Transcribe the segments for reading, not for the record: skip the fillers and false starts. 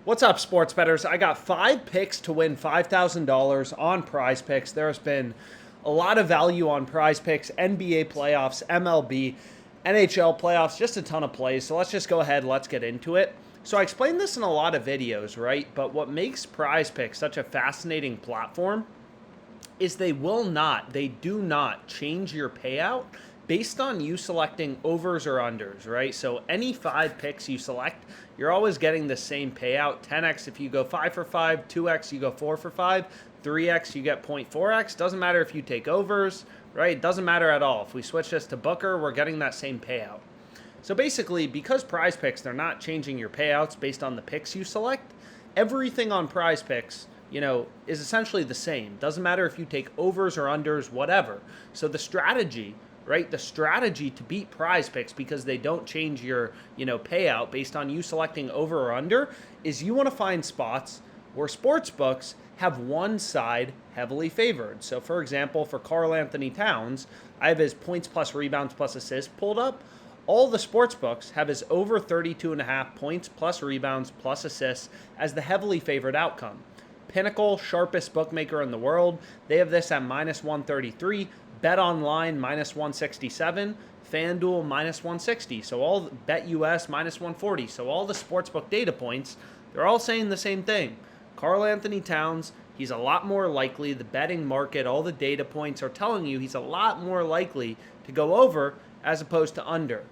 What's up, sports bettors? I got 5 picks to win $5,000 on PrizePicks. There's been a lot of value on PrizePicks, NBA playoffs, MLB, NHL playoffs, just a ton of plays. So let's just go ahead, let's get into it. So I explained this in a lot of videos, right? But what makes PrizePicks such a fascinating platform is they do not change your payout based on you selecting overs or unders, right? So any 5 picks you select, you're always getting the same payout. 10x if you go 5 for 5, 2x you go 4 for 5, 3x you get 0.4x. Doesn't matter if you take overs, right? It doesn't matter at all. If we switch this to Booker, we're getting that same payout. So basically, because PrizePicks, they're not changing your payouts based on the picks you select, everything on PrizePicks, is essentially the same. Doesn't matter if you take overs or unders, whatever. So the strategy, right? The strategy to beat PrizePicks, because they don't change your, payout based on you selecting over or under, is you want to find spots where sportsbooks have one side heavily favored. So for example, for Karl Anthony Towns, I have his points plus rebounds plus assists pulled up. All the sports books have his over 32.5 points plus rebounds plus assists as the heavily favored outcome. Pinnacle, sharpest bookmaker in the world, they have this at minus 133. Bet Online minus 167. FanDuel minus 160. So all BetUS minus 140. So all the sportsbook data points, they're all saying the same thing. Karl Anthony Towns, he's a lot more likely. The betting market, all the data points are telling you he's a lot more likely to go over as opposed to under.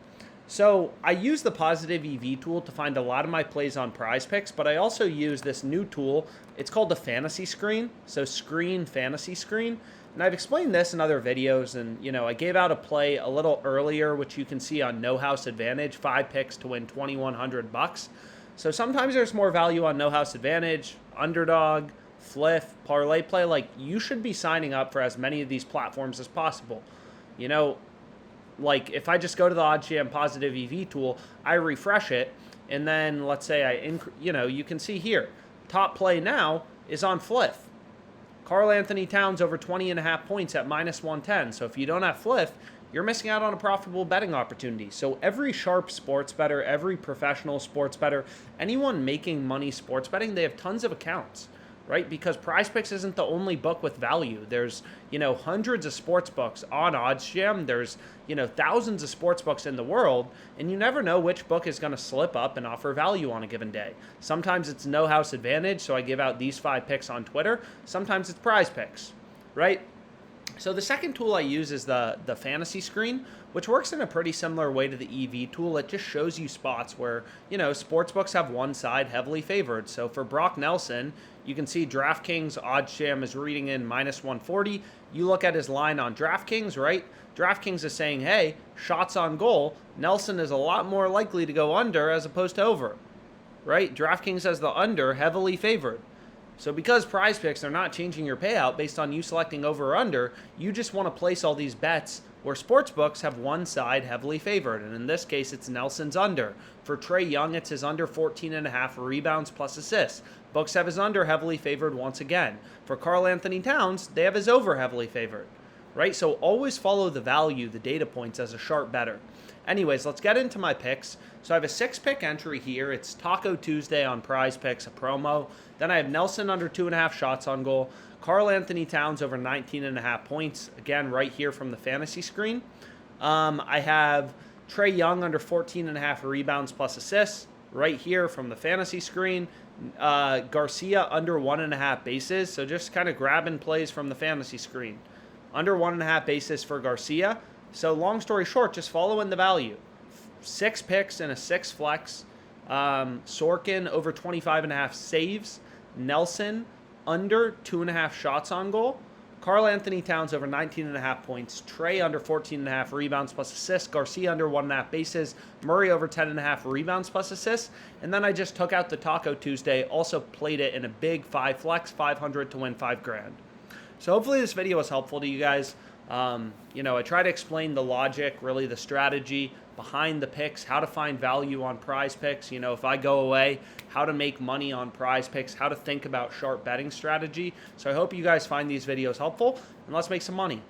So I use the positive EV tool to find a lot of my plays on PrizePicks, but I also use this new tool. It's called the Fantasy Screen. So Screen Fantasy Screen. And I've explained this in other videos, and I gave out a play a little earlier, which you can see on No House Advantage, 5 picks to win $2,100. So sometimes there's more value on No House Advantage, Underdog, Fliff, Parlay Play. Like, you should be signing up for as many of these platforms as possible. Like if I just go to the OddsJam positive EV tool, I refresh it, and then let's say you can see here, top play now is on Fliff. Karl Anthony Towns over 20.5 points at minus 110. So if you don't have Fliff, you're missing out on a profitable betting opportunity. So every sharp sports bettor, every professional sports bettor, anyone making money sports betting, they have tons of accounts, right? Because PrizePicks isn't the only book with value. There's, hundreds of sports books on OddsJam. There's, thousands of sports books in the world, and you never know which book is going to slip up and offer value on a given day. Sometimes it's No House Advantage, so I give out these 5 picks on Twitter. Sometimes it's PrizePicks, right? So the second tool I use is the Fantasy Screen, which works in a pretty similar way to the EV tool. It just shows you spots where, sportsbooks have one side heavily favored. So for Brock Nelson, you can see DraftKings OddsJam is reading in minus 140. You look at his line on DraftKings, right? DraftKings is saying, hey, shots on goal, Nelson is a lot more likely to go under as opposed to over, right? DraftKings has the under heavily favored. So because PrizePicks, they're not changing your payout based on you selecting over or under, you just want to place all these bets where sportsbooks have one side heavily favored. And in this case, it's Nelson's under. For Trae Young, it's his under 14.5 rebounds plus assists. Books have his under heavily favored once again. For Karl Anthony Towns, they have his over heavily favored, right? So always follow the value, the data points as a sharp bettor. Anyways, let's get into my picks. So I have a 6-pick entry here. It's Taco Tuesday on PrizePicks, a promo. Then I have Nelson under 2.5 shots on goal. Karl Anthony Towns over 19.5 points. Again, right here from the fantasy screen. I have Trae Young under 14.5 rebounds plus assists. Right here from the fantasy screen. Garcia under 1.5 bases. So just kind of grabbing plays from the fantasy screen. Under 1.5 bases for Garcia. So long story short, just follow in the value. 6 picks and a 6 flex. Sorkin over 25.5 saves. Nelson under 2.5 shots on goal. Karl Anthony Towns over 19.5 points. Trae under 14.5 rebounds plus assists. Garcia under 1.5 bases. Murray over 10.5 rebounds plus assists. And then I just took out the Taco Tuesday. Also played it in a big 5 flex, 500 to win $5,000. So hopefully this video was helpful to you guys. I try to explain the logic, really the strategy behind the picks, how to find value on PrizePicks. If I go away, how to make money on PrizePicks, how to think about sharp betting strategy. So I hope you guys find these videos helpful, and let's make some money.